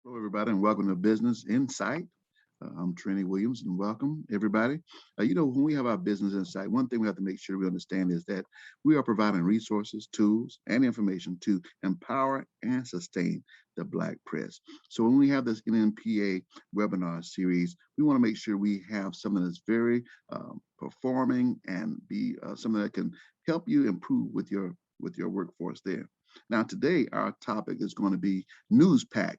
Hello, everybody, and welcome to Business Insight. I'm Trini Williams, and welcome, everybody. When we have our Business Insight, one thing we have to make sure we understand is that we are providing resources, tools, and information to empower and sustain the Black press. So when we have this NNPA webinar series, we want to make sure we have something that's very performing and be something that can help you improve with your workforce there. Now, today, our topic is going to be NewsPack,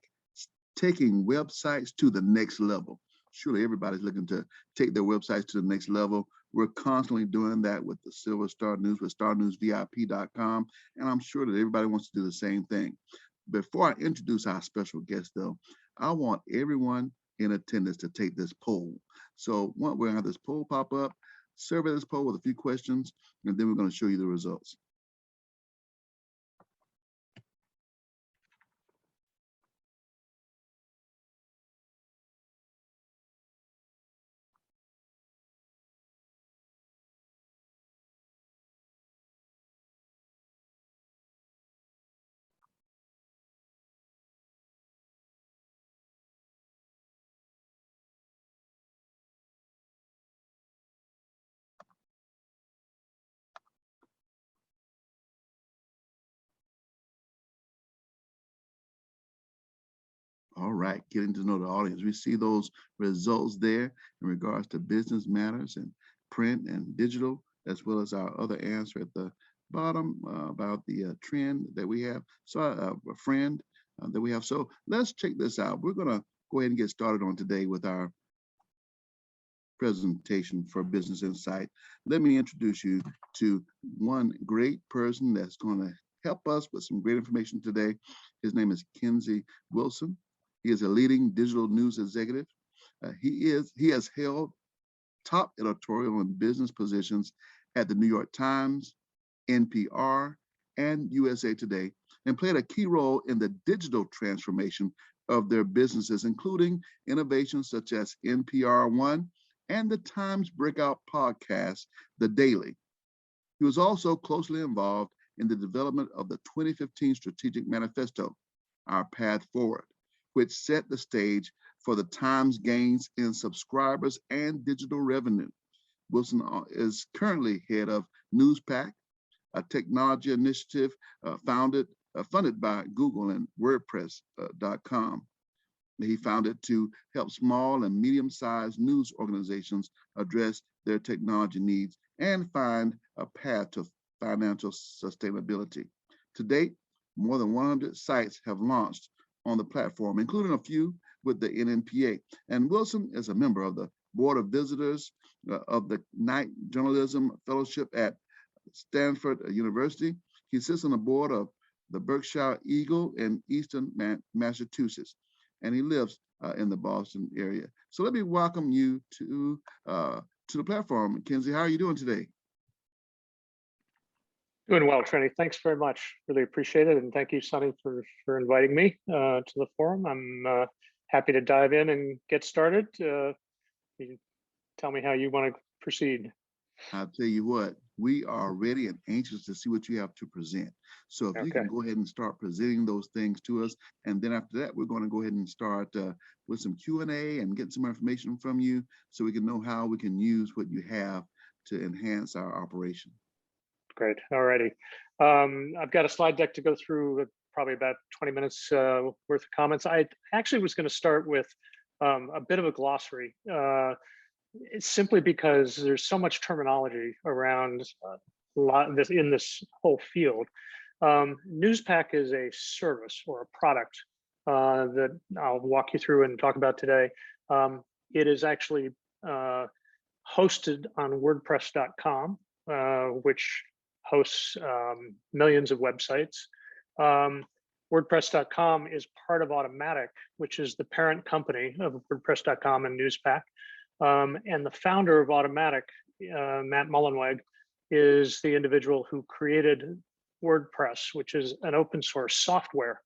taking websites to the next level. Surely everybody's looking to take their websites to the next level. We're constantly doing that with the Silver Star News, with starnewsvip.com, and I'm sure that everybody wants to do the same thing. Before I introduce our special guest, though, I want everyone in attendance to take this poll. So we're going to have this poll pop up, survey this poll with a few questions, and then we're going to show you the results. All right, getting to know the audience. We see those results there in regards to business matters and print and digital, as well as our other answer at the bottom about the trend that we have. So a friend that we have. So let's check this out. We're going to go ahead and get started on today with our presentation for Business Insight. Let me introduce you to one great person that's going to help us with some great information today. His name is Kenzie Wilson. He is a leading digital news executive. He has held top editorial and business positions at the New York Times, NPR, and USA Today, and played a key role in the digital transformation of their businesses, including innovations such as NPR One and the Times Breakout podcast, The Daily. He was also closely involved in the development of the 2015 Strategic Manifesto, Our Path Forward, which set the stage for the Times gains in subscribers and digital revenue. Wilson is currently head of NewsPack, a technology initiative funded by Google and WordPress.com. He founded to help small and medium-sized news organizations address their technology needs and find a path to financial sustainability. To date, more than 100 sites have launched on the platform, including a few with the NNPA. And Wilson is a member of the Board of Visitors of the Knight Journalism Fellowship at Stanford University. He sits on the board of the Berkshire Eagle in Eastern Massachusetts, and he lives in the Boston area. So let me welcome you to the platform. Kenzie, how are you doing today? Doing well, Trini. Thanks very much. Really appreciate it. And thank you, Sonny, for inviting me to the forum. I'm happy to dive in and get started. You tell me how you want to proceed. I'll tell you what, we are ready and anxious to see what you have to present. So if you can go ahead and start presenting those things to us. And then after that, we're going to go ahead and start with some Q&A and get some information from you so we can know how we can use what you have to enhance our operation. Great. All righty. I've got a slide deck to go through, probably about 20 minutes worth of comments. I actually was going to start with a bit of a glossary. It's simply because there's so much terminology around in this whole field. NewsPack is a service or a product that I'll walk you through and talk about today. It is actually hosted on WordPress.com, which hosts millions of websites. WordPress.com is part of Automatic, which is the parent company of WordPress.com and NewsPack. And the founder of Automatic, Matt Mullenweg, is the individual who created WordPress, which is an open source software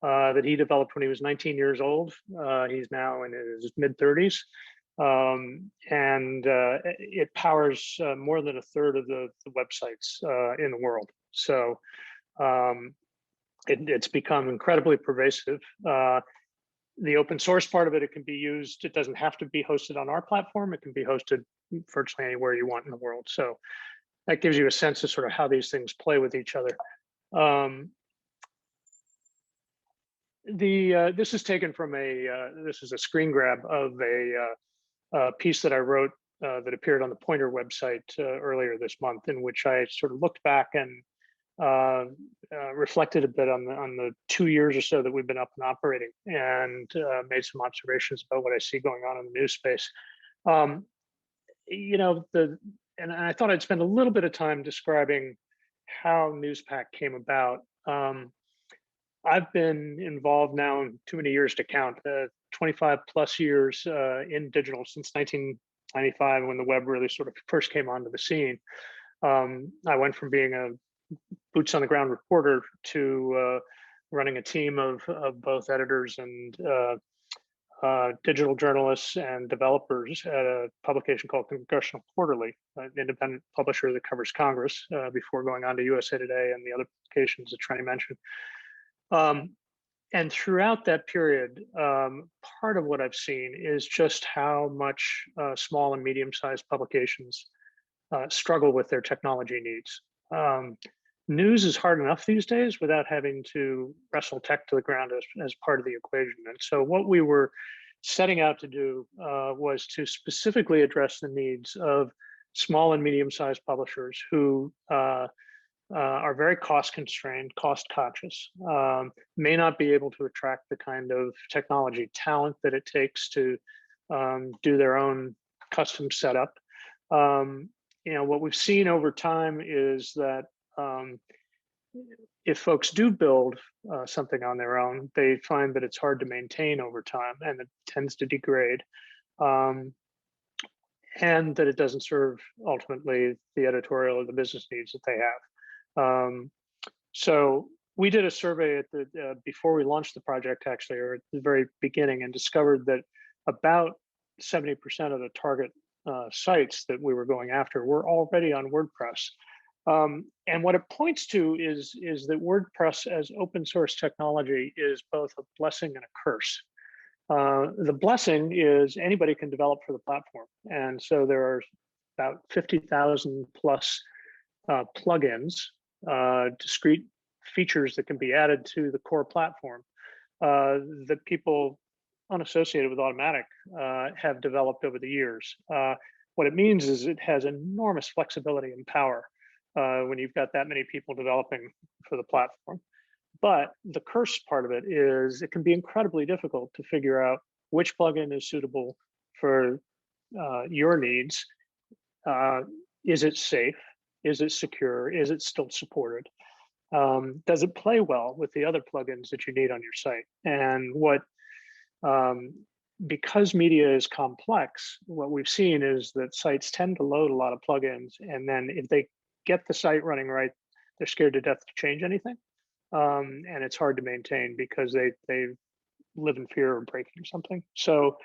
that he developed when he was 19 years old. He's now in his mid-30s. It powers more than a third of the websites in the world. So it's become incredibly pervasive. The open source part of it, it can be used. It doesn't have to be hosted on our platform. It can be hosted virtually anywhere you want in the world. So that gives you a sense of sort of how these things play with each other. This is taken from this is a screen grab of a piece that I wrote that appeared on the Pointer website earlier this month, in which I sort of looked back and reflected a bit on the 2 years or so that we've been up and operating, and made some observations about what I see going on in the news space. You know, and I thought I'd spend a little bit of time describing how NewsPack came about. I've been involved now in too many years to count, 25 plus years in digital since 1995, when the web really sort of first came onto the scene. I went from being a boots on the ground reporter to running a team of both editors and digital journalists and developers at a publication called Congressional Quarterly, an independent publisher that covers Congress, before going on to USA Today and the other publications that Trenny mentioned. And throughout that period, part of what I've seen is just how much small and medium-sized publications struggle with their technology needs. News is hard enough these days without having to wrestle tech to the ground as part of the equation. And so what we were setting out to do was to specifically address the needs of small and medium-sized publishers who are very cost constrained, cost conscious, may not be able to attract the kind of technology talent that it takes to do their own custom setup. You know, what we've seen over time is that if folks do build something on their own, they find that it's hard to maintain over time, and it tends to degrade, and that it doesn't serve ultimately the editorial or the business needs that they have. So we did a survey at the before we launched the project, actually, or at the very beginning, and discovered that about 70% of the target sites that we were going after were already on WordPress. And what it points to is that WordPress as open source technology is both a blessing and a curse. The blessing is anybody can develop for the platform. And so there are about 50,000 plus plugins, discrete features that can be added to the core platform that people unassociated with Automatic have developed over the years. What it means is it has enormous flexibility and power when you've got that many people developing for the platform. But the curse part of it is it can be incredibly difficult to figure out which plugin is suitable for your needs. Is it safe? Is it secure? Is it still supported? Does it play well with the other plugins that you need on your site? And because media is complex, what we've seen is that sites tend to load a lot of plugins, and then if they get the site running right, they're scared to death to change anything. And it's hard to maintain because they live in fear of breaking something. So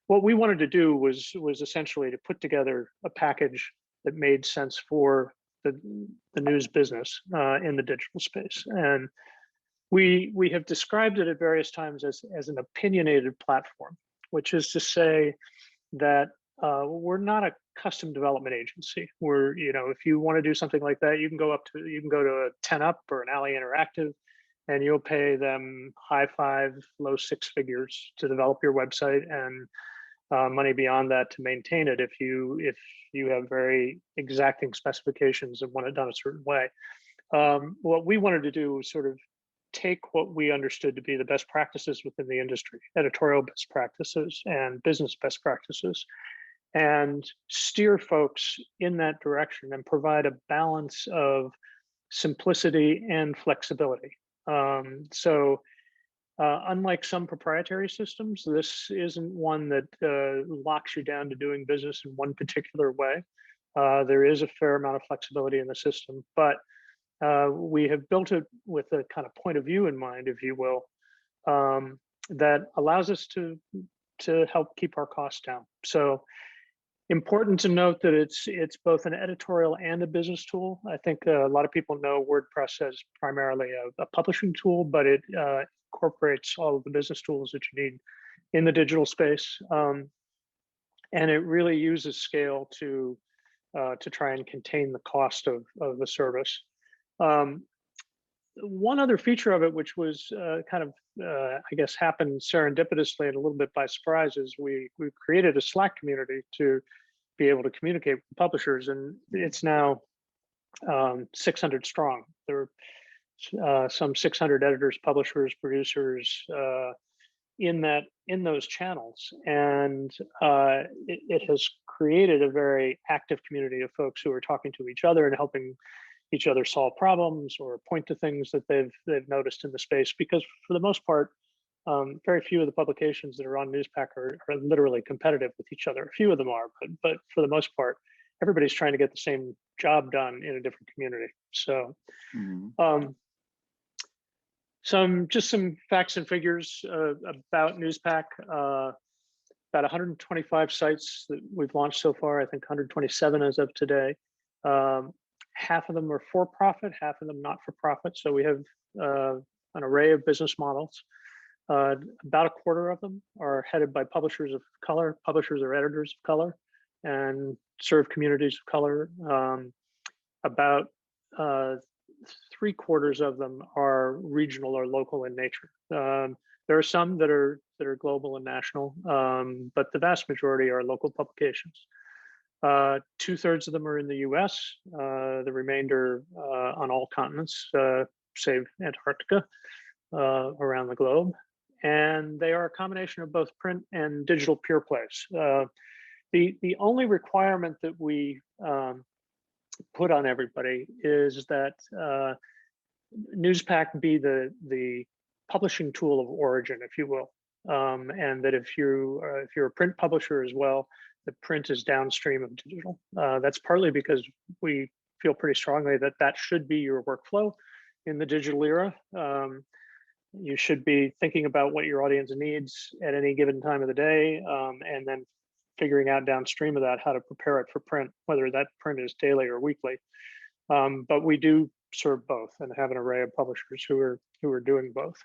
what we wanted to do was essentially to put together a package that made sense for the news business in the digital space. And we have described it at various times as an opinionated platform, which is to say that we're not a custom development agency. We're, you know, if you want to do something like that, you can go to a 10up or an Alley Interactive, and you'll pay them high 5, low 6 figures to develop your website, and money beyond that to maintain it if you have very exacting specifications and want it done a certain way. What we wanted to do was sort of take what we understood to be the best practices within the industry, editorial best practices and business best practices, and steer folks in that direction and provide a balance of simplicity and flexibility. Unlike some proprietary systems, this isn't one that locks you down to doing business in one particular way. There is a fair amount of flexibility in the system, but we have built it with a kind of point of view in mind, if you will, that allows us to help keep our costs down. So Important to note that it's both an editorial and a business tool. I think a lot of people know WordPress as primarily a publishing tool, but it incorporates all of the business tools that you need in the digital space, and it really uses scale to try and contain the cost of the service. One other feature of it, which was kind of, I guess, happened serendipitously and a little bit by surprise, is we created a Slack community to be able to communicate with publishers, and it's now 600 strong. There are some 600 editors, publishers, producers in those channels, and it has created a very active community of folks who are talking to each other and helping each other solve problems or point to things that they've noticed in the space. Because for the most part, very few of the publications that are on Newspack are literally competitive with each other. A few of them are, but for the most part, everybody's trying to get the same job done in a different community. So, some facts and figures about Newspack. About 125 sites that we've launched so far. I think 127 as of today. Half of them are for-profit, half of them not for profit. So we have an array of business models. About a quarter of them are headed by publishers of color, publishers or editors of color, and serve communities of color. About 3/4 of them are regional or local in nature. There are some that are global and national, but the vast majority are local publications. 2/3 of them are in the US, the remainder on all continents, save Antarctica, around the globe. And they are a combination of both print and digital pure plays. The only requirement that we put on everybody is that Newspack be the publishing tool of origin, if you will, and that if you're a print publisher as well, the print is downstream of digital. That's partly because we feel pretty strongly that that should be your workflow in the digital era. You should be thinking about what your audience needs at any given time of the day, and then figuring out downstream of that how to prepare it for print, whether that print is daily or weekly. But we do serve both and have an array of publishers who are doing both.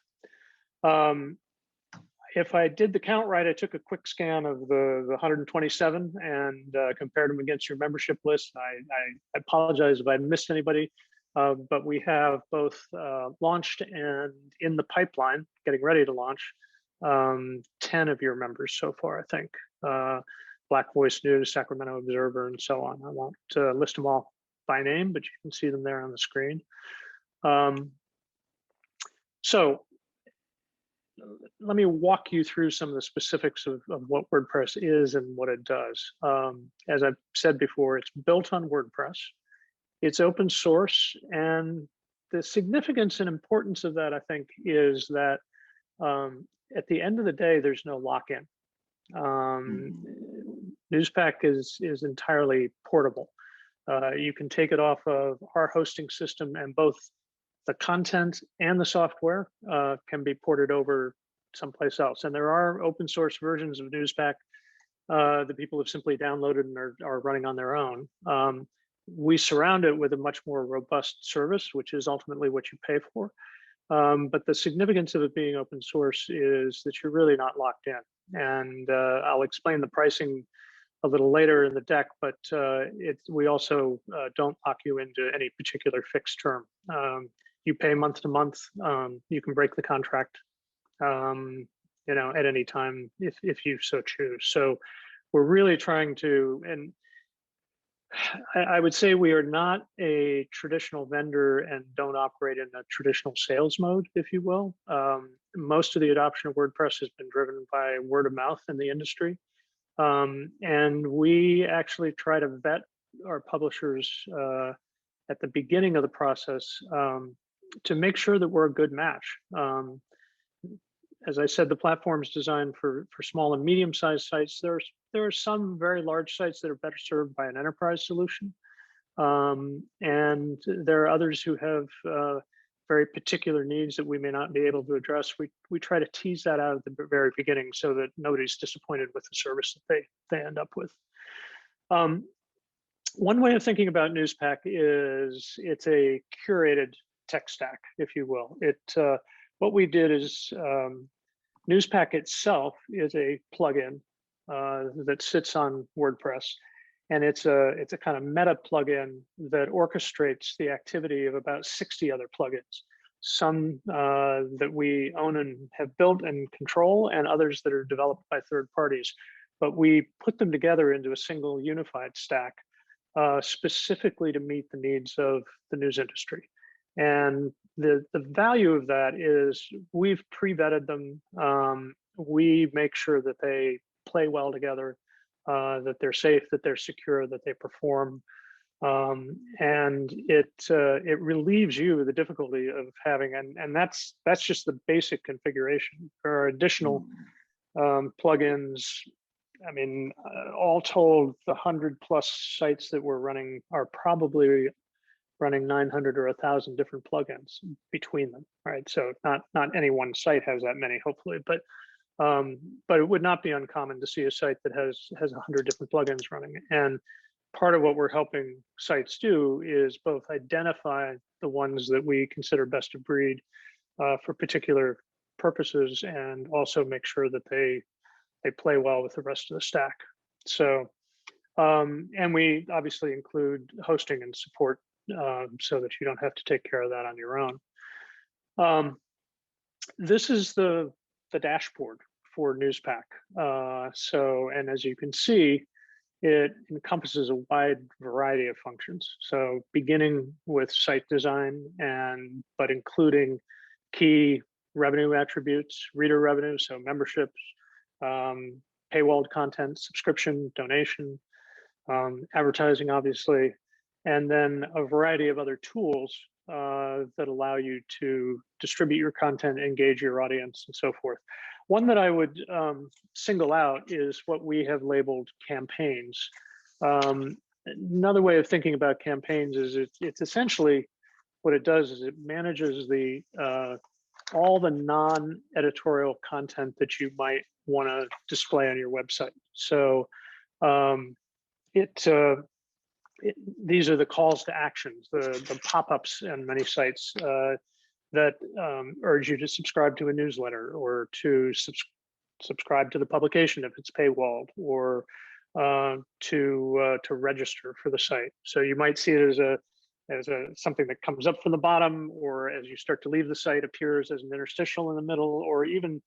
If I did the count right, I took a quick scan of the 127 and compared them against your membership list. I apologize if I missed anybody, but we have both launched and in the pipeline, getting ready to launch, 10 of your members so far, I think. Black Voice News, Sacramento Observer, and so on. I won't list them all by name, but you can see them there on the screen. So let me walk you through some of the specifics of what WordPress is and what it does. As I've said before, it's built on WordPress. It's open source, and the significance and importance of that, I think, is that at the end of the day, there's no lock-in. Newspack is entirely portable. You can take it off of our hosting system, and both the content and the software can be ported over someplace else. And there are open source versions of Newspack that people have simply downloaded and are running on their own. We surround it with a much more robust service, which is ultimately what you pay for. But the significance of it being open source is that you're really not locked in. And I'll explain the pricing a little later in the deck, but we also don't lock you into any particular fixed term. You pay month to month. You can break the contract, at any time if you so choose. So we're really trying to, and I would say we are not a traditional vendor and don't operate in a traditional sales mode, if you will. Most of the adoption of WordPress has been driven by word of mouth in the industry. And we actually try to vet our publishers at the beginning of the process to make sure that we're a good match. As I said, the platform is designed for small and medium-sized sites. There are some very large sites that are better served by an enterprise solution. And there are others who have very particular needs that we may not be able to address. We try to tease that out at the very beginning so that nobody's disappointed with the service that they end up with. One way of thinking about NewsPack is it's a curated tech stack, if you will. What we did is NewsPack itself is a plugin that sits on WordPress, and it's a kind of meta plugin that orchestrates the activity of about 60 other plugins. Some that we own and have built and control, and others that are developed by third parties. But we put them together into a single unified stack, specifically to meet the needs of the news industry. And the value of that is we've pre-vetted them. We make sure that they play well together, that they're safe, that they're secure, that they perform. And it relieves you the difficulty of having, and that's just the basic configuration. There are additional plugins. I mean, all told, the 100+ sites that we're running are probably running 900 or 1,000 different plugins between them, right? So not any one site has that many, hopefully, but it would not be uncommon to see a site that has 100 different plugins running. And part of what we're helping sites do is both identify the ones that we consider best of breed for particular purposes, and also make sure that they play well with the rest of the stack. So, and we obviously include hosting and support so that you don't have to take care of that on your own. This is the dashboard for NewsPack. And as you can see, it encompasses a wide variety of functions. So beginning with site design, but including key revenue attributes, reader revenue, so memberships, paywalled content, subscription, donation, advertising, obviously, and then a variety of other tools that allow you to distribute your content, engage your audience, and so forth. One that I would single out is what we have labeled campaigns. Another way of thinking about campaigns is it's essentially what it does is it manages all the non-editorial content that you might want to display on your website. So these are the calls to actions, the pop-ups on many sites that urge you to subscribe to a newsletter, or to subscribe to the publication if it's paywalled, or to register for the site. So you might see it as something that comes up from the bottom, or as you start to leave the site appears as an interstitial in the middle, or even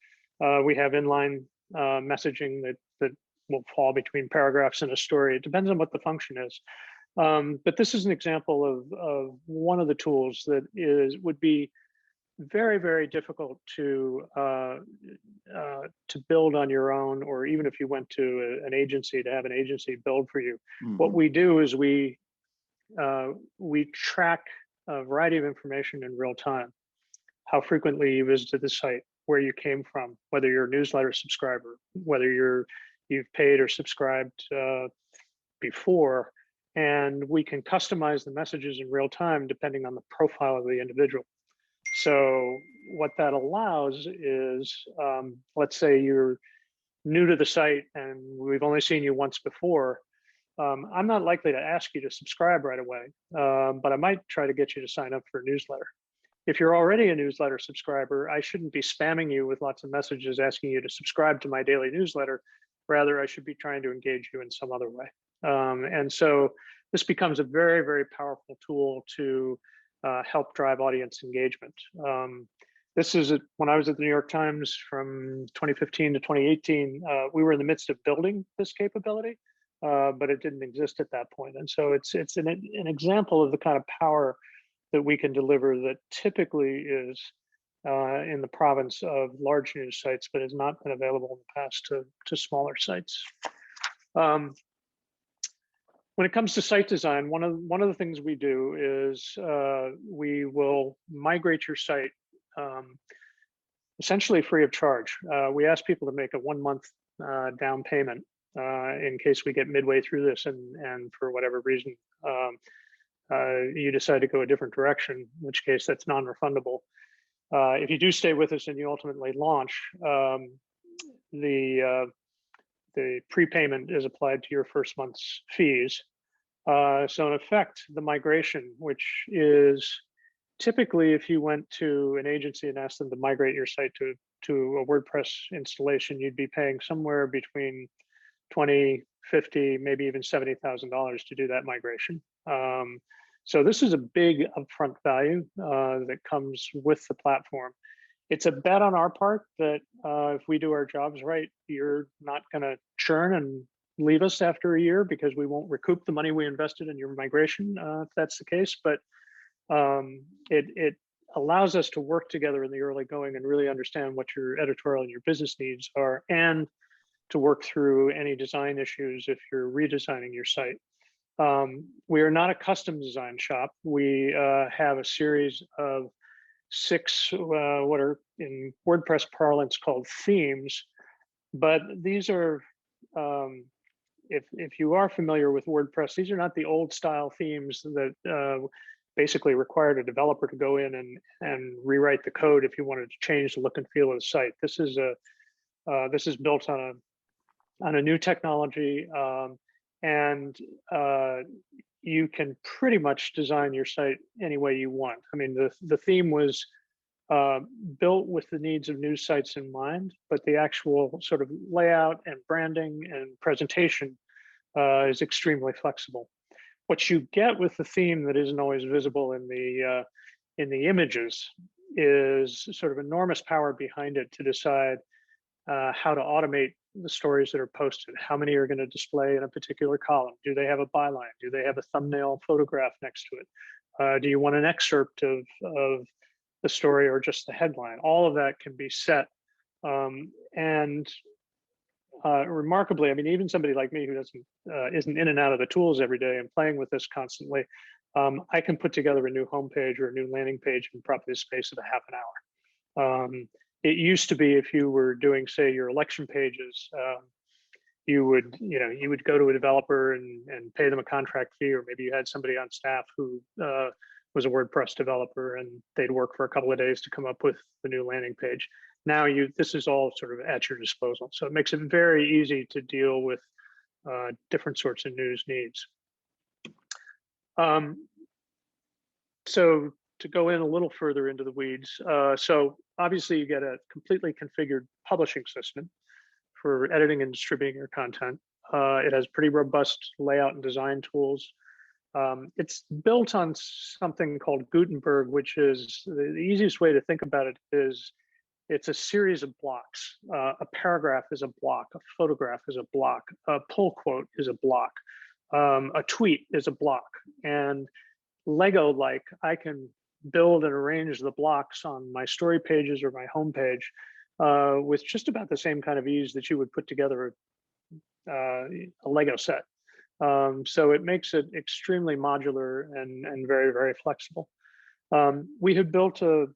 we have inline messaging that will fall between paragraphs in a story. It depends on what the function is. But this is an example of one of the tools that would be very, very difficult to build on your own, or even if you went to an agency to have an agency build for you. Mm-hmm. What we do is we track a variety of information in real time: how frequently you visited the site, where you came from, whether you're a newsletter subscriber, whether you've paid or subscribed before, and we can customize the messages in real time depending on the profile of the individual. So what that allows is, let's say you're new to the site and we've only seen you once before. I'm not likely to ask you to subscribe right away, but I might try to get you to sign up for a newsletter. If you're already a newsletter subscriber, I shouldn't be spamming you with lots of messages asking you to subscribe to my daily newsletter. Rather, I should be trying to engage you in some other way. And so this becomes a very, very powerful tool to help drive audience engagement. This is when I was at the New York Times from 2015 to 2018, we were in the midst of building this capability, but it didn't exist at that point. And so it's an example of the kind of power that we can deliver that typically is in the province of large news sites, but has not been available in the past to smaller sites. When it comes to site design, one of the things we do is we will migrate your site essentially free of charge. We ask people to make a 1-month down payment in case we get midway through this and for whatever reason you decide to go a different direction, in which case that's non-refundable. If you do stay with us and you ultimately launch, the the prepayment is applied to your first month's fees. So in effect, the migration, which is typically if you went to an agency and asked them to migrate your site to a WordPress installation, you'd be paying somewhere between 20, 50, maybe even $70,000 to do that migration. So this is a big upfront value that comes with the platform. It's a bet on our part that if we do our jobs right, you're not going to churn and leave us after a year because we won't recoup the money we invested in your migration, if that's the case. But it allows us to work together in the early going and really understand what your editorial and your business needs are, and to work through any design issues if you're redesigning your site. We are not a custom design shop. We have a series of 6 what are in WordPress parlance called themes, but these are, if you are familiar with WordPress, these are not the old style themes that basically required a developer to go in and rewrite the code if you wanted to change the look and feel of the site. This is built on a new technology, and you can pretty much design your site any way you want. I mean, the theme was built with the needs of news sites in mind, but the actual sort of layout and branding and presentation is extremely flexible. What you get with the theme that isn't always visible in the images is sort of enormous power behind it to decide how to automate the stories that are posted. How many are going to display in a particular column? Do they have a byline? Do they have a thumbnail photograph next to it? Do you want an excerpt of the story or just the headline? All of that can be set. Remarkably, I mean, even somebody like me who isn't in and out of the tools every day and playing with this constantly, I can put together a new homepage or a new landing page in probably the space of a half an hour. It used to be if you were doing, say, your election pages, you would go to a developer and pay them a contract fee, or maybe you had somebody on staff who was a WordPress developer and they'd work for a couple of days to come up with the new landing page. Now this is all sort of at your disposal. So it makes it very easy to deal with different sorts of news needs. So to go in a little further into the weeds, so obviously you get a completely configured publishing system for editing and distributing your content. It has pretty robust layout and design tools. It's built on something called Gutenberg, which is the easiest way to think about it is it's a series of blocks. A paragraph is a block, a photograph is a block, a pull quote is a block, a tweet is a block. And Lego-like, I can build and arrange the blocks on my story pages or my homepage with just about the same kind of ease that you would put together a Lego set. So it makes it extremely modular and very, very flexible. We had built a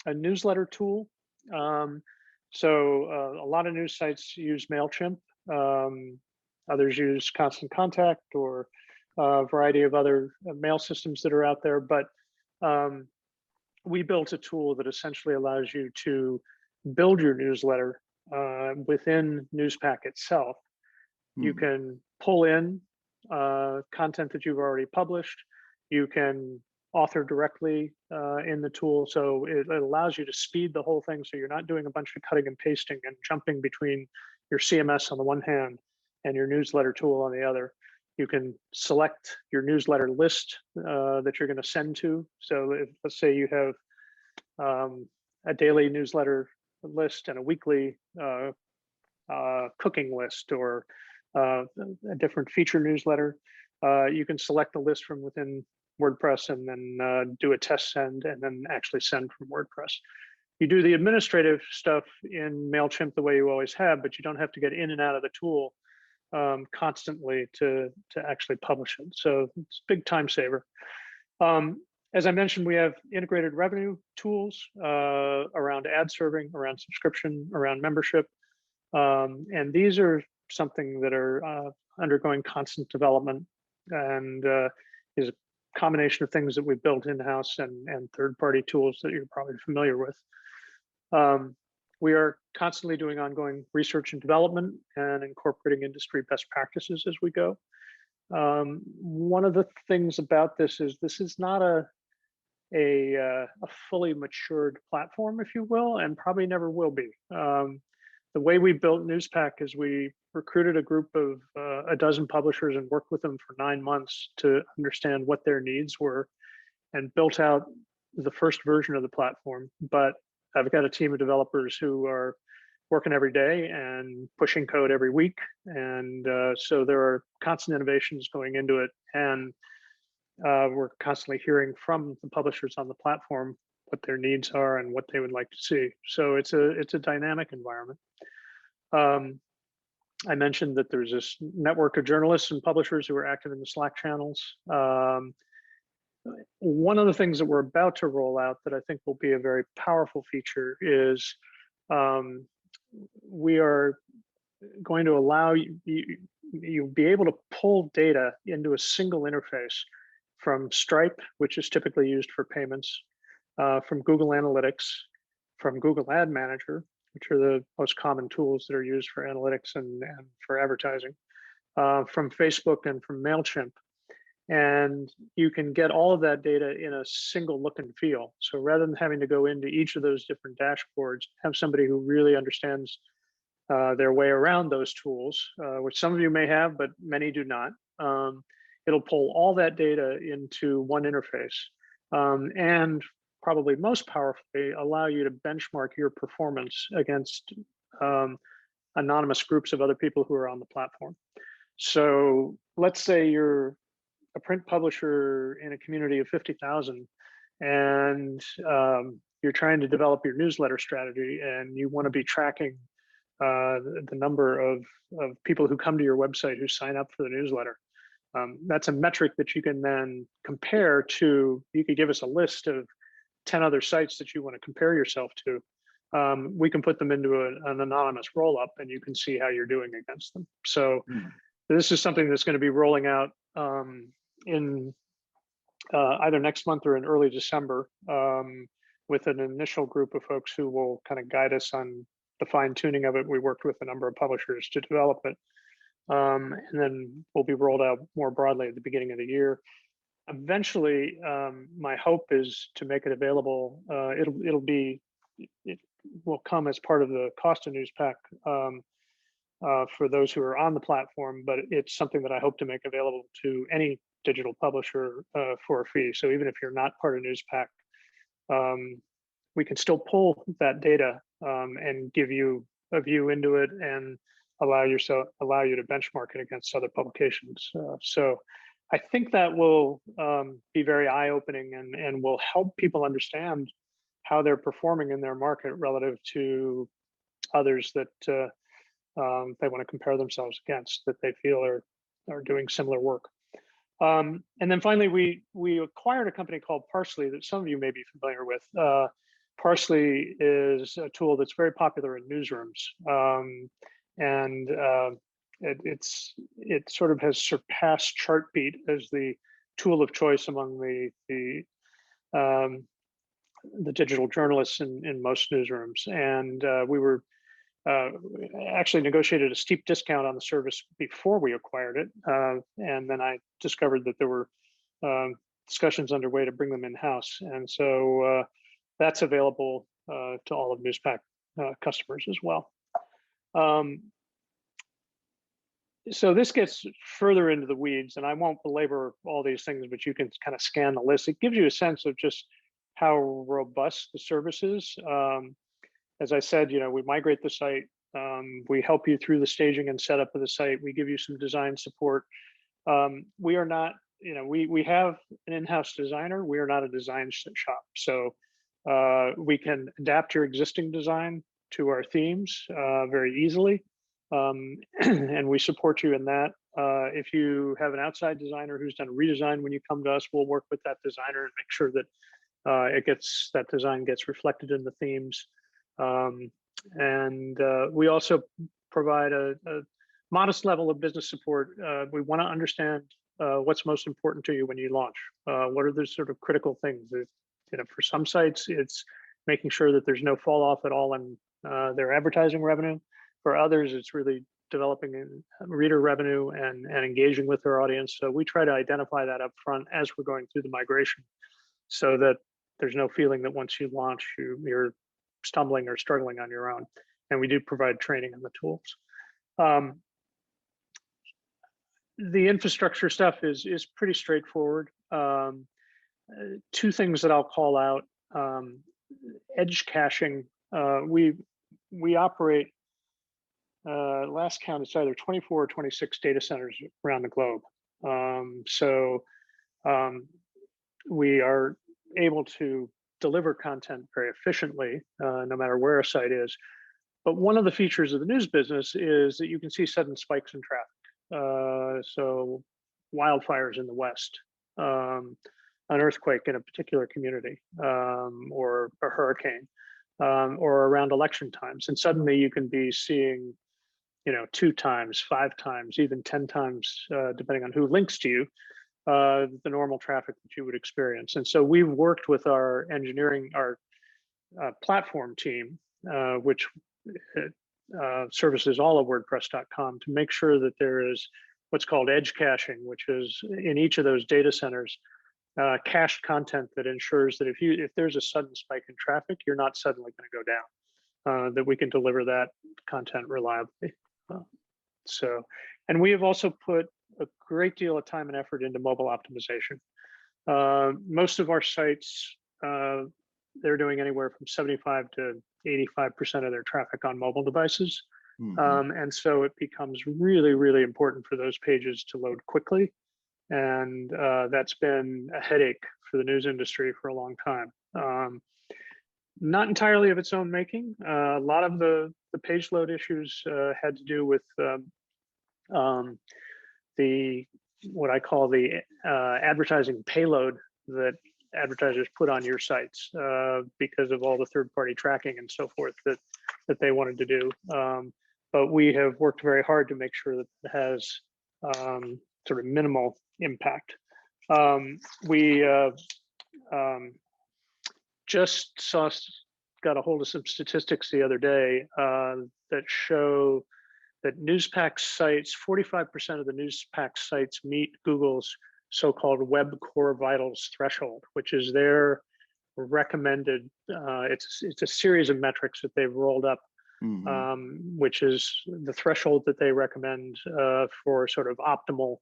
newsletter tool. So a lot of news sites use MailChimp. Others use Constant Contact or a variety of other mail systems that are out there. But we built a tool that essentially allows you to build your newsletter within NewsPack itself. You can pull in content that you've already published. You can author directly in the tool. So it allows you to speed the whole thing. So you're not doing a bunch of cutting and pasting and jumping between your CMS on the one hand and your newsletter tool on the other. You can select your newsletter list that you're going to send to. So if, let's say you have a daily newsletter list and a weekly cooking list, or a different feature newsletter, you can select the list from within WordPress and then do a test send and then actually send from WordPress. You do the administrative stuff in MailChimp the way you always have, but you don't have to get in and out of the tool constantly to actually publish it. So it's a big time saver. As I mentioned, we have integrated revenue tools around ad serving, around subscription, around membership. And these are something that are undergoing constant development, and is a combination of things that we've built in-house and third-party tools that you're probably familiar with. We are constantly doing ongoing research and development and incorporating industry best practices as we go. One of the things about this is not a fully matured platform, if you will, and probably never will be. The way we built Newspack is we recruited a group of a dozen publishers and worked with them for 9 months to understand what their needs were and built out the first version of the platform. But I've got a team of developers who are working every day and pushing code every week. And so there are constant innovations going into it. And we're constantly hearing from the publishers on the platform what their needs are and what they would like to see. So it's a dynamic environment. I mentioned that there's this network of journalists and publishers who are active in the Slack channels. One of the things that we're about to roll out that I think will be a very powerful feature is we are going to allow you'll be able to pull data into a single interface from Stripe, which is typically used for payments, from Google Analytics, from Google Ad Manager, which are the most common tools that are used for analytics and for advertising, from Facebook and from MailChimp. And you can get all of that data in a single look and feel. So rather than having to go into each of those different dashboards, have somebody who really understands their way around those tools, which some of you may have, but many do not. It'll pull all that data into one interface, and probably most powerfully, allow you to benchmark your performance against anonymous groups of other people who are on the platform. So let's say you're a print publisher in a community of 50,000 and you're trying to develop your newsletter strategy and you want to be tracking the number of people who come to your website who sign up for the newsletter. That's a metric that you can then compare to. You could give us a list of 10 other sites that you want to compare yourself to. We can put them into an anonymous roll-up and you can see how you're doing against them. So this is something that's going to be rolling out in either next month or in early December, with an initial group of folks who will kind of guide us on the fine tuning of it. We worked with a number of publishers to develop it. And then will be rolled out more broadly at the beginning of the year. Eventually, my hope is to make it available. It will come as part of the cost of Newspack for those who are on the platform, but it's something that I hope to make available to any digital publisher for a fee. So even if you're not part of Newspack, we can still pull that data and give you a view into it and allow you to benchmark it against other publications. So I think that will be very eye-opening and will help people understand how they're performing in their market relative to others that they want to compare themselves against, that they feel are doing similar work. And then finally, we acquired a company called Parsley that some of you may be familiar with. Parsley is a tool that's very popular in newsrooms. It sort of has surpassed Chartbeat as the tool of choice among the digital journalists in most newsrooms. And we were actually negotiated a steep discount on the service before we acquired it. And then I discovered that there were discussions underway to bring them in-house. And so that's available to all of Newspack customers as well. So this gets further into the weeds, and I won't belabor all these things, but you can kind of scan the list. It gives you a sense of just how robust the service is. As I said, we migrate the site. We help you through the staging and setup of the site. We give you some design support. We are not, we have an in-house designer. We are not a design shop. So we can adapt your existing design to our themes very easily. And we support you in that. If you have an outside designer who's done a redesign, when you come to us, we'll work with that designer and make sure that that design gets reflected in the themes. And we also provide a modest level of business support. We want to understand what's most important to you when you launch. What are the sort of critical things? For some sites, it's making sure that there's no fall off at all in their advertising revenue. For others, it's really developing reader revenue and engaging with their audience. So we try to identify that up front as we're going through the migration, so that there's no feeling that once you launch, you're stumbling or struggling on your own. And we do provide training on the tools. The infrastructure stuff is pretty straightforward. Two things that I'll call out: edge caching. We operate, last count, it's either 24 or 26 data centers around the globe. We are able to deliver content very efficiently, no matter where a site is. But one of the features of the news business is that you can see sudden spikes in traffic. So wildfires in the West, an earthquake in a particular community, or a hurricane, or around election times. And suddenly you can be seeing, 2 times, 5 times, even 10 times, depending on who links to you, the normal traffic that you would experience. And so we've worked with our engineering, our platform team, which services all of WordPress.com, to make sure that there is what's called edge caching, which is in each of those data centers, cached content that ensures that if there's a sudden spike in traffic, you're not suddenly going to go down, that we can deliver that content reliably. And we have also put a great deal of time and effort into mobile optimization. Most of our sites, they're doing anywhere from 75 to 85% of their traffic on mobile devices. And so it becomes really, really important for those pages to load quickly. And that's been a headache for the news industry for a long time. Not entirely of its own making. A lot of the page load issues had to do with what I call the advertising payload that advertisers put on your sites, because of all the third-party tracking and so forth that they wanted to do. But we have worked very hard to make sure that it has sort of minimal impact. We just got a hold of some statistics the other day that show that Newspack sites, 45% of the Newspack sites meet Google's so-called Web Core Vitals threshold, which is their recommended, it's a series of metrics that they've rolled up, which is the threshold that they recommend for sort of optimal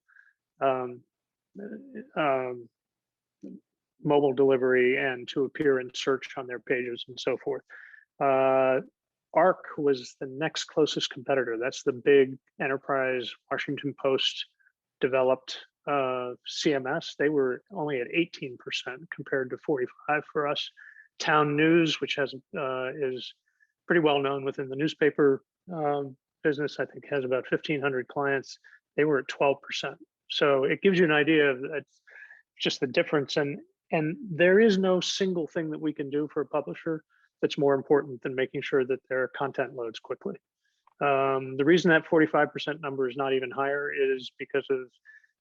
mobile delivery and to appear in search on their pages and so forth. ARC was the next closest competitor. That's the big enterprise Washington Post developed CMS. They were only at 18% compared to 45% for us. Town News, which is pretty well known within the newspaper business, I think has about 1,500 clients. They were at 12%. So it gives you an idea of just the difference. And there is no single thing that we can do for a publisher that's more important than making sure that their content loads quickly. The reason that 45% number is not even higher is because of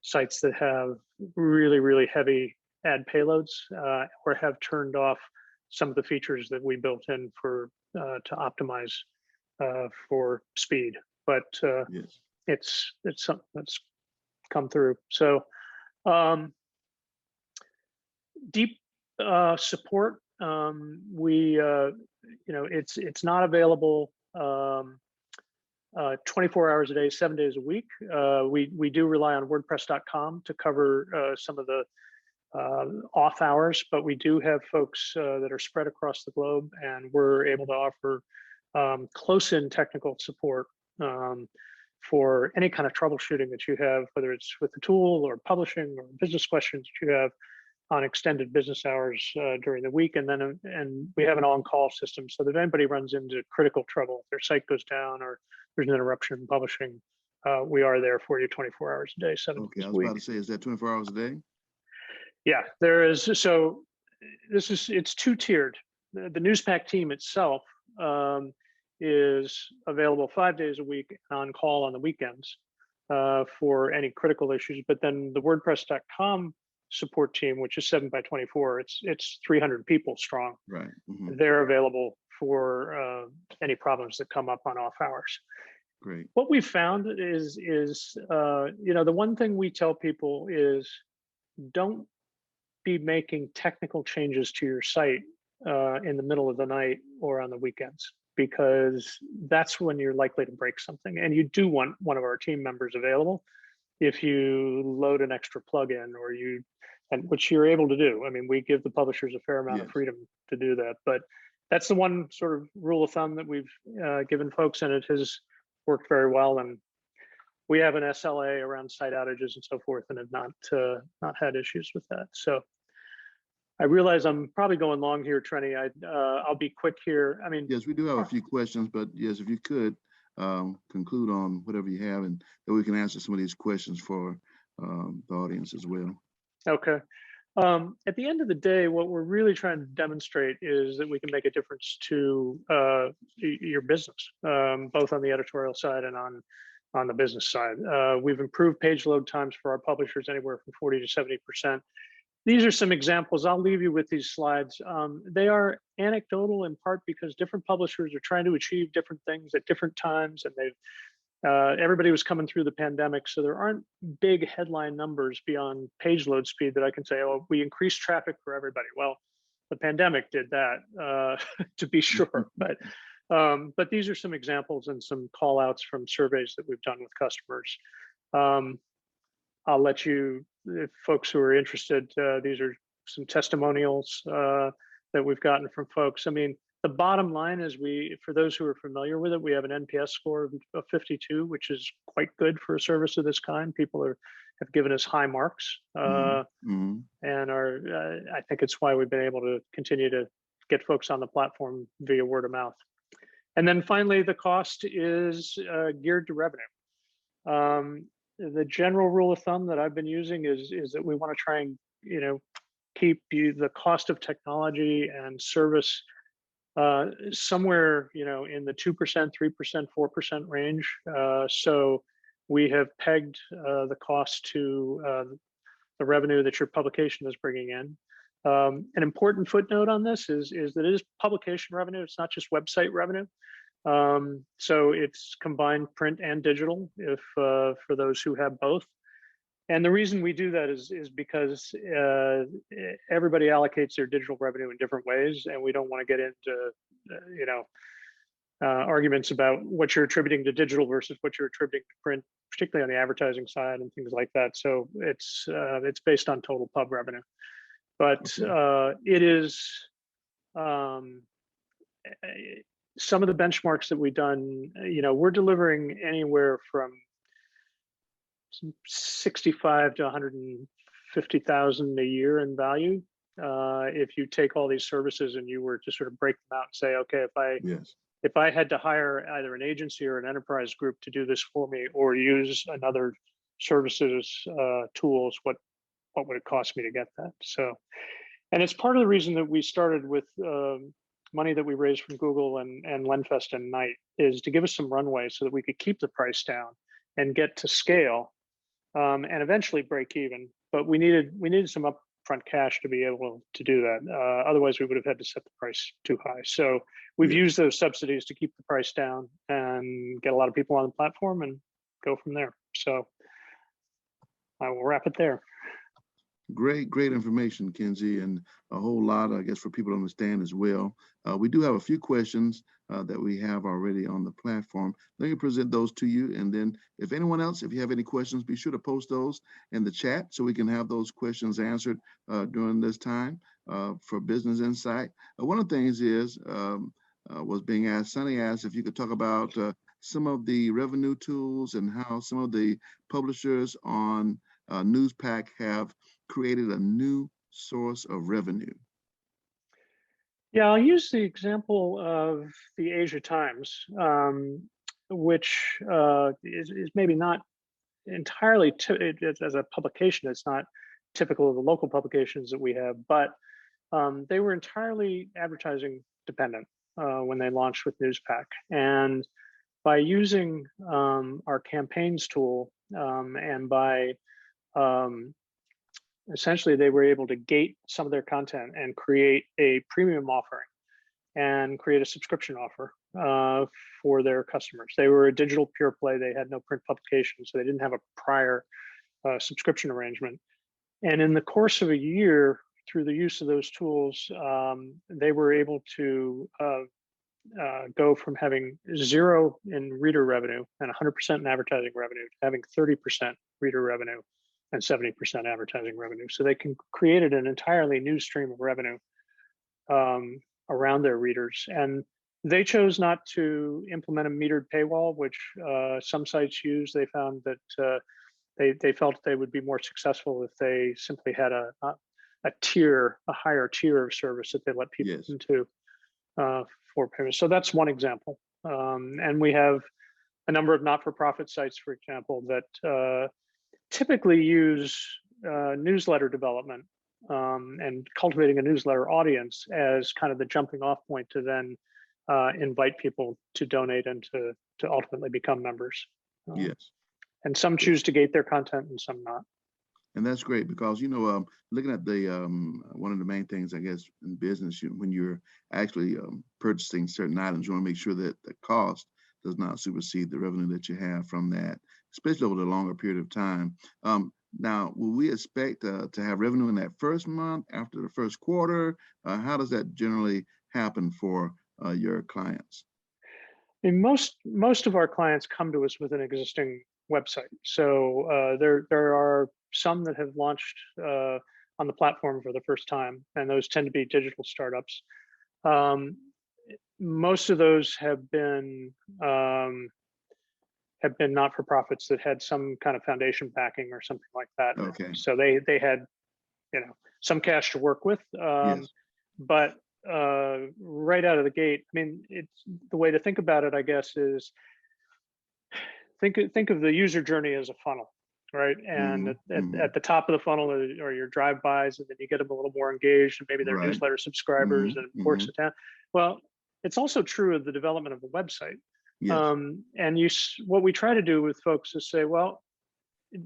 sites that have really, really heavy ad payloads, or have turned off some of the features that we built in for to optimize for speed. But Yes. it's something that's come through. So deep support. It's not available 24 hours a day, 7 days a week. We do rely on WordPress.com to cover some of the off hours, but we do have folks that are spread across the globe, and we're able to offer close-in technical support for any kind of troubleshooting that you have, whether it's with the tool or publishing or business questions that you have on extended business hours during the week. And we have an on-call system so that if anybody runs into critical trouble, if their site goes down or there's an interruption in publishing, we are there for you 24 hours a day, 7 days a week. Okay, I was about to say, is that 24 hours a day? Yeah, there is. So it's two-tiered. The Newspack team itself is available 5 days a week on call on the weekends for any critical issues. But then the WordPress.com support team, which is 7 by 24, it's 300 people strong. Right. They're available for any problems that come up on off hours. Great. What we found is the one thing we tell people is don't be making technical changes to your site in the middle of the night or on the weekends, because that's when you're likely to break something. And you do want one of our team members available if you load an extra plugin and which you're able to do. I mean, we give the publishers a fair amount of freedom to do that, but that's the one sort of rule of thumb that we've given folks, and it has worked very well. And we have an SLA around site outages and so forth, and have not had issues with that. So I realize I'm probably going long here, Trenny. I'll be quick here. I mean, yes, we do have a few questions, but yes, if you could conclude on whatever you have, and then we can answer some of these questions for the audience as well. Okay. At the end of the day, what we're really trying to demonstrate is that we can make a difference to your business, both on the editorial side and on the business side. We've improved page load times for our publishers anywhere from 40 to 70%. These are some examples. I'll leave you with these slides. They are anecdotal in part because different publishers are trying to achieve different things at different times, and everybody was coming through the pandemic, so there aren't big headline numbers beyond page load speed that I can say, oh, we increased traffic for everybody. Well, the pandemic did that, to be sure, but these are some examples and some call outs from surveys that we've done with customers. I'll let you, if folks who are interested, these are some testimonials that we've gotten from folks. I mean, the bottom line is for those who are familiar with it, we have an NPS score of 52, which is quite good for a service of this kind. People have given us high marks, and I think it's why we've been able to continue to get folks on the platform via word of mouth. And then finally, the cost is geared to revenue. The general rule of thumb that I've been using is that we want to try and keep the cost of technology and service somewhere in the 2%, 3%, 4% range. So we have pegged the cost to the revenue that your publication is bringing in. An important footnote on this is that it is publication revenue. It's not just website revenue. So it's combined print and digital for those who have both. And the reason we do that is because everybody allocates their digital revenue in different ways, and we don't want to get into arguments about what you're attributing to digital versus what you're attributing to print, particularly on the advertising side and things like that. So it's based on total pub revenue, but it is some of the benchmarks that we've done. We're delivering anywhere from 65 to 150,000 a year in value. If you take all these services and you were to sort of break them out and say, okay, if I had to hire either an agency or an enterprise group to do this for me, or use another services tools, what would it cost me to get that? So, and it's part of the reason that we started with money that we raised from Google and Lenfest and Knight, is to give us some runway so that we could keep the price down and get to scale, and eventually break even. But we needed some upfront cash to be able to do that. Otherwise, we would have had to set the price too high. So we've used those subsidies to keep the price down and get a lot of people on the platform and go from there. So I will wrap it there. Great information, Kinsey, and a whole lot, I guess, for people to understand as well. We do have a few questions that we have already on the platform. Let me present those to you, and then if anyone else, if you have any questions, be sure to post those in the chat so we can have those questions answered during this time for Business Insight. One of the things was being asked, Sonny asked if you could talk about some of the revenue tools and how some of the publishers on Newspack have created a new source of revenue. Yeah, I'll use the example of the Asia Times, which is maybe not entirely, as a publication, it's not typical of the local publications that we have, but they were entirely advertising dependent when they launched with Newspack. And by using our campaigns tool and by essentially they were able to gate some of their content and create a premium offering and create a subscription offer for their customers. They were a digital pure play. They had no print publication, so they didn't have a prior subscription arrangement. And in the course of a year, through the use of those tools, they were able to go from having 0 in reader revenue and 100% in advertising revenue to having 30% reader revenue and 70% advertising revenue. So they created an entirely new stream of revenue around their readers. And they chose not to implement a metered paywall, which some sites use. They found that they felt they would be more successful if they simply had a higher tier of service that they let people into for payment. So that's one example. And we have a number of not-for-profit sites, for example, that typically use newsletter development and cultivating a newsletter audience as kind of the jumping off point to then invite people to donate and to ultimately become members. Yes. And some choose to gate their content and some not. And that's great because, looking at the one of the main things, I guess, in business, when you're actually purchasing certain items, you want to make sure that the cost does not supersede the revenue that you have from that, especially over the longer period of time. Now, will we expect to have revenue in that first month after the first quarter? How does that generally happen for your clients? And most of our clients come to us with an existing website. So there are some that have launched on the platform for the first time, and those tend to be digital startups. Most of those have been not-for-profits that had some kind of foundation backing or something like that. Okay. So they had some cash to work with, but right out of the gate, I mean, it's the way to think about it, I guess, is think of the user journey as a funnel, right? And at the top of the funnel are your drive-bys, and then you get them a little more engaged, and maybe they're newsletter subscribers, and it works it down. Well, it's also true of the development of the website. Yes. And what we try to do with folks is say, well,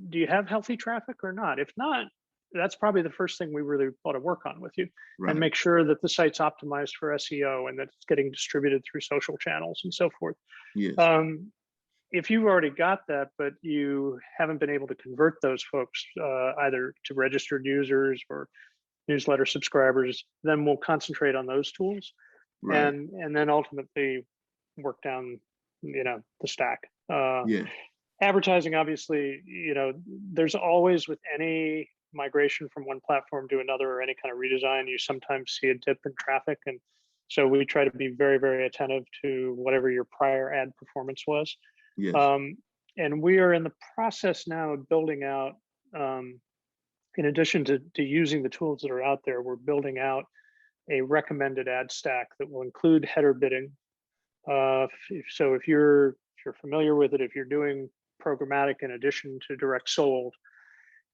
do you have healthy traffic or not? If not, that's probably the first thing we really want to work on with you, and make sure that the site's optimized for SEO and that it's getting distributed through social channels and so forth. Yes. If you've already got that, but you haven't been able to convert those folks either to registered users or newsletter subscribers, then we'll concentrate on those tools, and then ultimately work down, the stack. Advertising, obviously, there's always, with any migration from one platform to another or any kind of redesign, you sometimes see a dip in traffic, and so we try to be very, very attentive to whatever your prior ad performance was. And we are in the process now of building out, in addition to using the tools that are out there, we're building out a recommended ad stack that will include header bidding. So if you're familiar with it, if you're doing programmatic in addition to direct sold,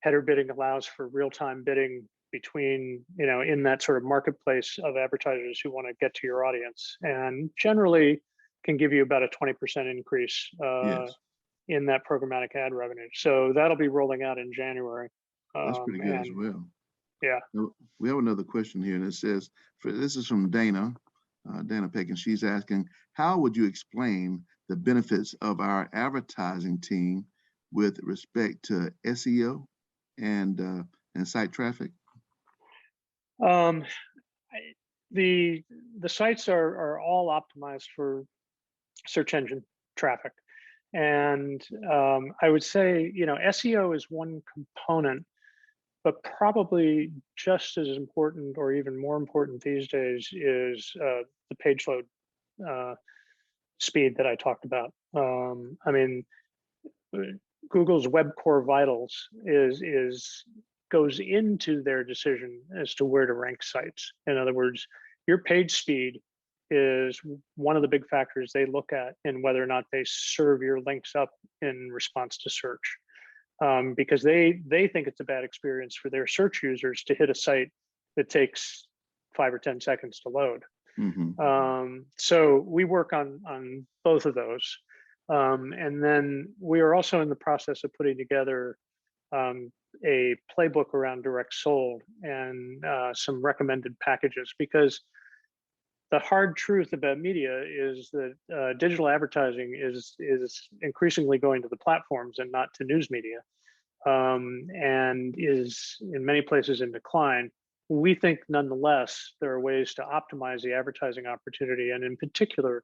header bidding allows for real-time bidding between, in that sort of marketplace of advertisers who want to get to your audience, and generally can give you about a 20% increase in that programmatic ad revenue. So that'll be rolling out in January. That's pretty good as well. Yeah. We have another question here, and it says, this is from Dana Peck, and she's asking, how would you explain the benefits of our advertising team with respect to SEO and site traffic? The sites are all optimized for search engine traffic, and I would say SEO is one component, but probably just as important or even more important these days is the page load speed that I talked about. I mean, Google's Web Core Vitals goes into their decision as to where to rank sites. In other words, your page speed is one of the big factors they look at in whether or not they serve your links up in response to search. Because they think it's a bad experience for their search users to hit a site that takes 5 or 10 seconds to load. So we work on both of those. And then we are also in the process of putting together a playbook around direct sold and some recommended packages, because the hard truth about media is that digital advertising is increasingly going to the platforms and not to news media, and is in many places in decline. We think nonetheless there are ways to optimize the advertising opportunity, and in particular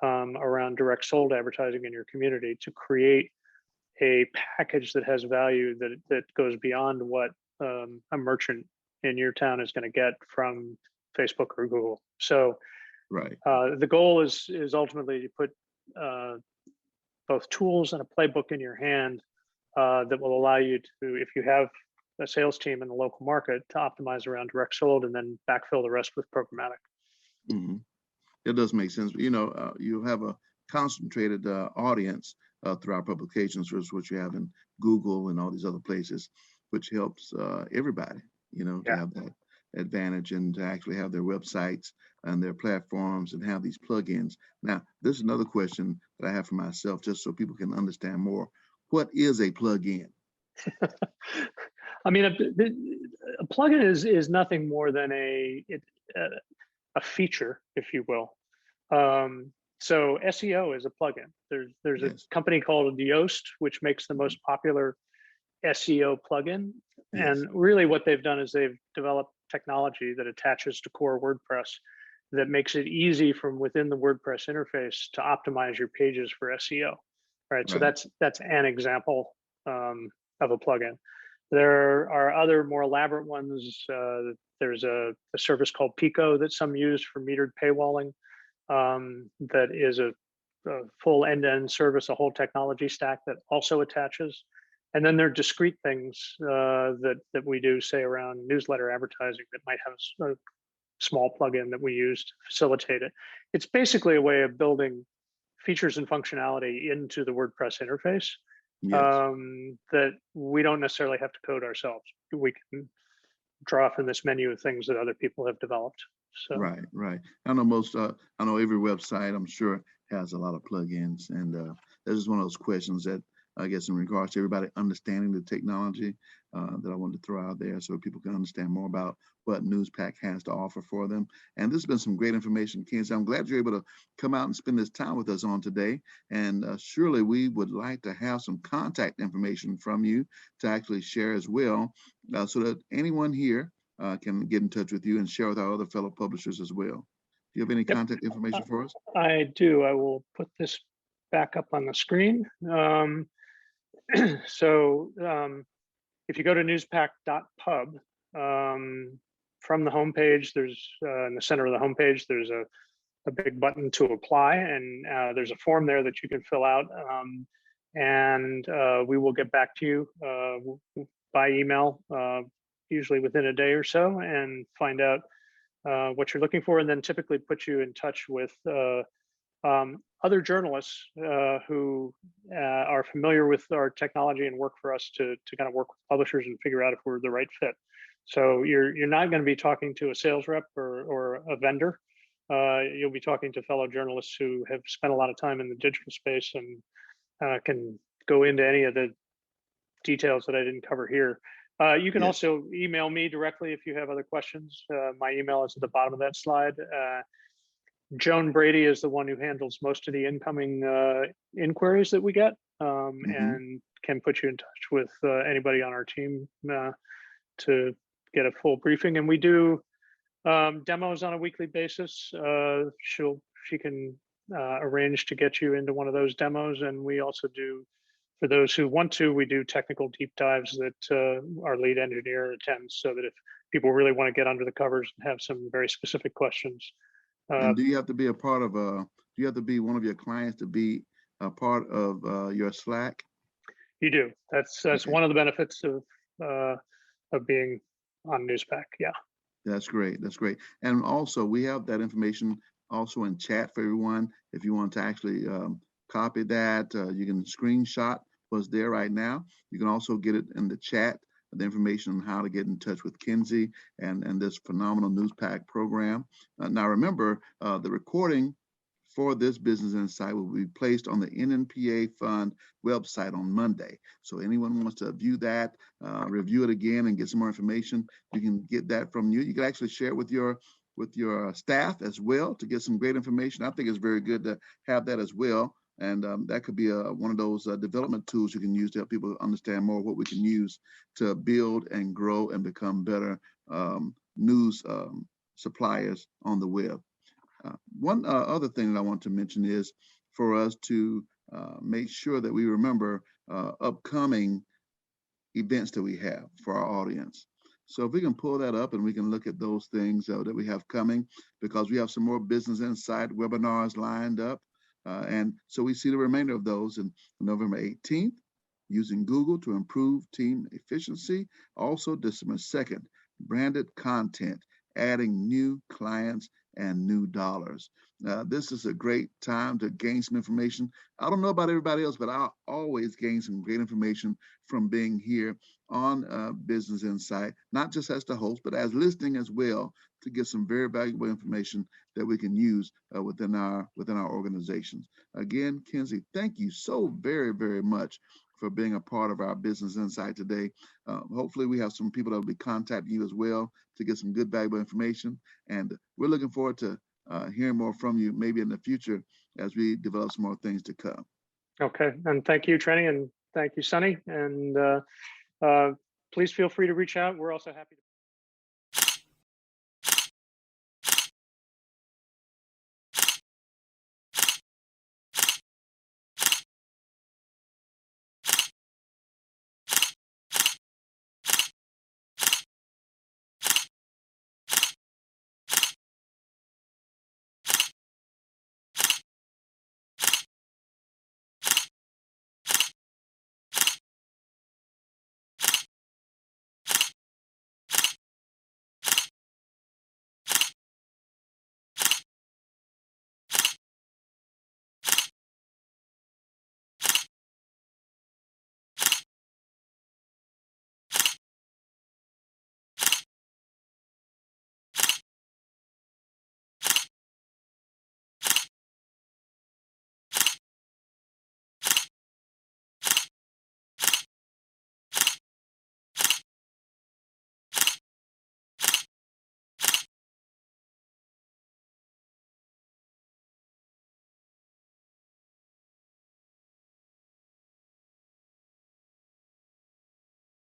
around direct sold advertising in your community, to create a package that has value that goes beyond what a merchant in your town is going to get from Facebook or Google. So Right. the goal is ultimately to put both tools and a playbook in your hand that will allow you to, if you have a sales team in the local market, to optimize around direct sold and then backfill the rest with programmatic. Mm-hmm. It does make sense. You know, you have a concentrated audience through our publications, which you have in Google and all these other places, which helps everybody, you know, to have that advantage and to actually have their websites and their platforms and have these plugins. Now, this is another question that I have for myself, just so people can understand more. What is a plugin? I mean, a plugin is nothing more than a feature, if you will. So SEO is a plugin. There's a company called Yoast, which makes the most popular SEO plugin. And really what they've done is they've developed technology that attaches to core WordPress that makes it easy from within the WordPress interface to optimize your pages for SEO. Right. So that's an example of a plugin. There are other more elaborate ones. There's a service called Pico that some use for metered paywalling. That is a full end-to-end service, a whole technology stack that also attaches. And then there are discrete things that we do, say around newsletter advertising, that might have a small plugin that we use to facilitate it. It's basically a way of building features and functionality into the WordPress interface that we don't necessarily have to code ourselves. We can draw from this menu of things that other people have developed. So. Right. I know every website, I'm sure, has a lot of plugins, and this is one of those questions that I guess in regards to everybody understanding the technology that I wanted to throw out there so people can understand more about what Newspack has to offer for them. And this has been some great information, Kenzie. I'm glad you're able to come out and spend this time with us on today. And surely we would like to have some contact information from you to actually share as well, so that anyone here can get in touch with you and share with our other fellow publishers as well. Do you have any contact information for us? I do. I will put this back up on the screen. So if you go to newspack.pub, from the homepage, there's in the center of the homepage, there's a big button to apply, and there's a form there that you can fill out, and we will get back to you by email, usually within a day or so, and find out what you're looking for, and then typically put you in touch with other journalists who are familiar with our technology and work for us to kind of work with publishers and figure out if we're the right fit. So you're not going to be talking to a sales rep or a vendor. You'll be talking to fellow journalists who have spent a lot of time in the digital space and can go into any of the details that I didn't cover here. You can also email me directly if you have other questions. My email is at the bottom of that slide. Joan Brady is the one who handles most of the incoming inquiries that we get, and can put you in touch with anybody on our team to get a full briefing. And we do demos on a weekly basis. She can arrange to get you into one of those demos. And we also do, for those who want to, we do technical deep dives that our lead engineer attends, so that if people really want to get under the covers and have some very specific questions. And do you have to be a part of do you have to be one of your clients to be a part of your Slack? You do. That's one of the benefits of being on Newspack. Yeah. That's great. That's great. And also we have that information also in chat for everyone. If you want to actually copy that, you can screenshot what's there right now. You can also get it in the chat, the information on how to get in touch with Kenzie and this phenomenal Newspack program. Now remember, the recording for this Business Insight will be placed on the NNPA Fund website on Monday. So anyone wants to view that, review it again and get some more information, you can get that from you. You can actually share it with your with your staff as well to get some great information. I think it's very good to have that as well. And that could be one of those development tools you can use to help people understand more what we can use to build and grow and become better news suppliers on the web. One other thing that I want to mention is for us to make sure that we remember upcoming events that we have for our audience. So if we can pull that up and we can look at those things that we have coming, because we have some more Business Insight webinars lined up. And so we see the remainder of those in November 18th, using Google to improve team efficiency. Also December 2nd, branded content, adding new clients and new dollars. This is a great time to gain some information. I don't know about everybody else, but I always gain some great information from being here on Business Insight, not just as the host, but as listening as well, to get some very valuable information that we can use within our organizations. Again, Kinsey, thank you so very, very much for being a part of our Business Insight today. Hopefully we have some people that will be contacting you as well to get some good, valuable information. And we're looking forward to hearing more from you maybe in the future as we develop some more things to come. Okay, and thank you, Trenny, and thank you, Sunny. And please feel free to reach out. We're also happy to